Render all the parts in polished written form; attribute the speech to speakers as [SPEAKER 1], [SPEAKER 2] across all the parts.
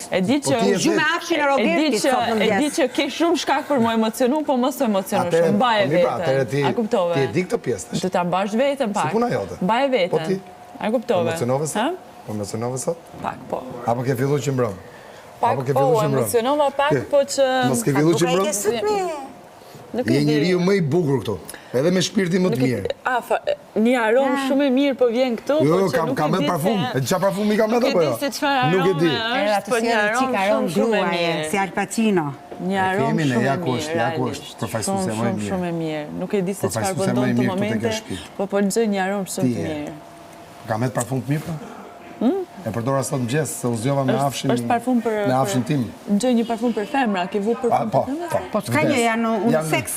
[SPEAKER 1] E di që
[SPEAKER 2] Gjume Afshin e Robertit sot në mëngjes.
[SPEAKER 1] E di që ke shumë shkak për më emocionu, po mos të emocionu shumë. Mbaje veten. A kuptove?
[SPEAKER 3] Ti e di këtë pjesë.
[SPEAKER 1] Do ta mbash veten pak.
[SPEAKER 3] Si puna jote.
[SPEAKER 1] Mbaje veten.
[SPEAKER 3] Po ti?
[SPEAKER 1] A kuptove?
[SPEAKER 3] Emocionove sot?
[SPEAKER 1] Pak, po.
[SPEAKER 3] Apo ke fillu që mbrëm?
[SPEAKER 1] Pak, po, emocionova pak, po që...
[SPEAKER 3] Mos ke fillu që
[SPEAKER 2] Duka i
[SPEAKER 3] mbrëm?
[SPEAKER 2] ke sot me...
[SPEAKER 3] Je njeriu më i bukur këtu, edhe me shpirtin më të mirë.
[SPEAKER 1] Një aromë shumë e mirë po vjen këtu, po që nuk
[SPEAKER 3] kam
[SPEAKER 1] e
[SPEAKER 3] me
[SPEAKER 1] di
[SPEAKER 3] parfum.
[SPEAKER 1] se...
[SPEAKER 3] Qa parfum i kam me të po jo?
[SPEAKER 1] Nuk e di se çfarë
[SPEAKER 3] Nuk e di.
[SPEAKER 1] arome është, po një aromë shumë e mirë.
[SPEAKER 2] Si Al Pacino.
[SPEAKER 1] Një aromë shumë e
[SPEAKER 3] ja
[SPEAKER 1] mirë,
[SPEAKER 3] ku është, përfaqësuesja më e mirë.
[SPEAKER 1] Shumë e mirë. Nuk e di se çfarë po
[SPEAKER 3] Përfaqësuesja më e
[SPEAKER 1] ndodh të
[SPEAKER 3] mirë këtu tek
[SPEAKER 1] momente,
[SPEAKER 3] shtëpi.
[SPEAKER 1] po gjë një aromë shumë të mirë.
[SPEAKER 3] Ka me parfum të mirë po? E përdora sot mëngjes, se u zgjova me Afshin.
[SPEAKER 1] Është parfum për...
[SPEAKER 3] Me Afshin tim.
[SPEAKER 1] Gjë një parfum për femra, ke vu parfum për femra?
[SPEAKER 2] Po s'ka një janë unisex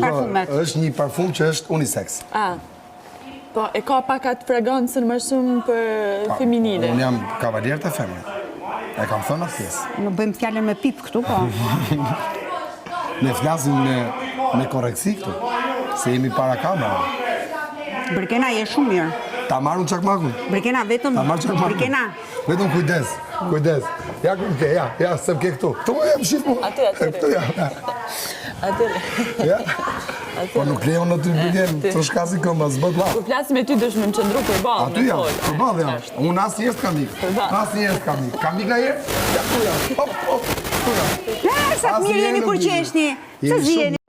[SPEAKER 2] parfumet.
[SPEAKER 3] Është një parfum që është unisex.
[SPEAKER 1] Po, e ka pak atë fragancën më shumë për feminine.
[SPEAKER 3] Unë jam kavalier të femrë. E kam thënë atë pjesë.
[SPEAKER 2] Nuk bëjmë fjallën me pip këtu, po.
[SPEAKER 3] Ne flasim me koreksi këtu, se jemi para kamera.
[SPEAKER 2] Bërkena je shumë mirë.
[SPEAKER 3] Ta marrën çakmakun.
[SPEAKER 2] Bërkena vetëm...
[SPEAKER 3] Ta marrë çakmakun.
[SPEAKER 2] Bërkena.
[SPEAKER 3] Vetëm kujdes. Ja ku ke, ja, se më ke këtu. Tu më jam shif mu. Këtu ja.
[SPEAKER 1] Atyre.
[SPEAKER 3] Ja. Po nuk lejo në ty bëgjen, të shkazi këmba, zbët la.
[SPEAKER 1] Kur flasë me ty dëshmë në qëndru për balë.
[SPEAKER 3] Aty ja, për balë ja. Unë asë njerës kam ikë. Asë njerës kam ikë. Kam ikë na jerë? Ja, tu ja. Hop, tu ja.
[SPEAKER 2] Sa të mirë jeni kur qeshni. Se zjeni.